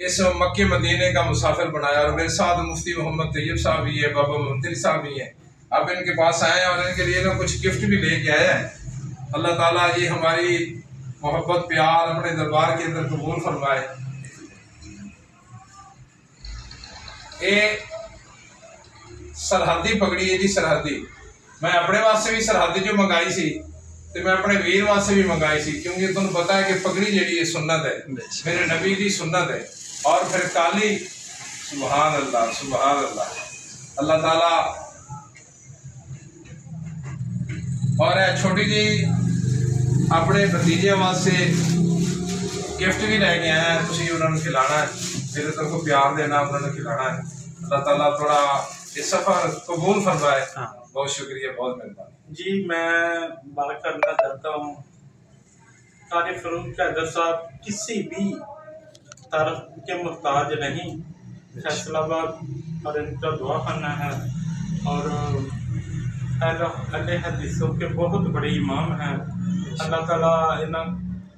इस मक्के मदीने का मुसाफिर बनाया। और मेरे साथ मुफ्ती मोहम्मद तैयब साहब भी है, बाबा मुंतरी साहब भी हैं। अब इनके पास आए हैं और इनके लिए ना कुछ गिफ्ट भी लेके आए हैं। अल्लाह ताला ये हमारी मोहब्बत प्यार अपने दरबार के अंदर कबूल फरमाए। ये सरहदी पगड़ी है जी, सरहदी। मैं अपने वास्ते भी सरहदी जो मंगाई सी तो मैं अपने वीर वास्ते भी मंगाई सी, क्योंकि तुमको पता है कि पगड़ी जी सुन्नत है, मेरे नबी की सुन्नत है। और फिर काली, सुभान अल्लाह सुभान अल्लाह, अल्लाह ताला। और छोटी जी अपने भतीजे वास्ते गिफ्ट भी लैके आए हैं, तुम उन्होंने खिलाना है, मेरे तुमको प्यार देना, उन्होंने खिलाना है। अल्लाह ताला थोड़ा ये सफ़र कबूल फरमाए। बहुत शुक्रिया, बहुत मेहरबानी जी। मैं बात करना चाहता हूँ, कारी फरूक हैदर साहब किसी भी तरफ के मुहताज नहीं, फैसलाबाद और इनका दुआ खाना है और अहले हदीसों के बहुत बड़े इमाम हैं। अल्लाह ताला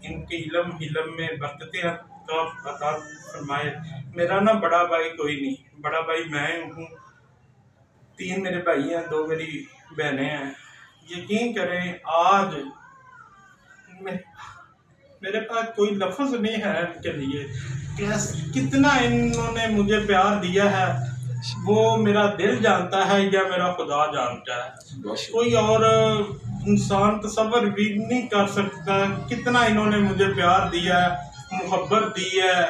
इनके इल्म में बरकतें अता फरमाए। मेरा ना बड़ा भाई कोई नहीं, बड़ा भाई मैं हूँ, 3 मेरे भाई हैं, 2 मेरी बहनें हैं। यकीन करें आज मेरे पास कोई लफ्ज़ नहीं है इनके लिए, कितना इन्होंने मुझे प्यार दिया है वो मेरा दिल जानता है या मेरा खुदा जानता है। कोई और इंसान तसव्वुर भी नहीं कर सकता कितना इन्होंने मुझे प्यार दिया है, मोहब्बत दी है।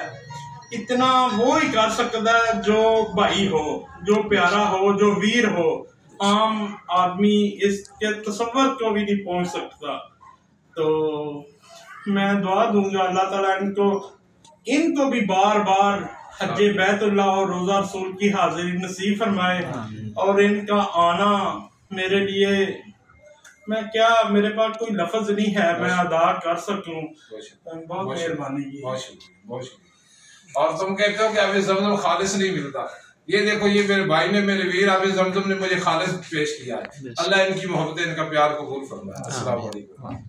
इतना वो ही कर सकता है जो भाई हो, जो प्यारा हो, जो वीर हो। आम आदमी इसके तसव्वुर को भी नहीं पहुंच सकता। तो मैं दुआ दूंगा अल्लाह ताला इनको भी बार बार हज्जे बैतुल्लाह और रोज़ा रसूल की हाजिरी नसीब फरमाए। और इनका आना मेरे लिए, मैं क्या, मेरे पास कोई लफ्ज़ नहीं है मैं अदा कर सकूं। बहुत मेहरबानी की। और तुम कहते हो कि अभी ज़मज़म खालिस नहीं मिलता, ये देखो ये मेरे भाई ने, मेरे वीर अभी ज़मज़म ने मुझे खालिस पेश किया है। अल्लाह इनकी मोहब्बत, इनका प्यार कबूल फरमाए। अस्सलाम वालेकुम।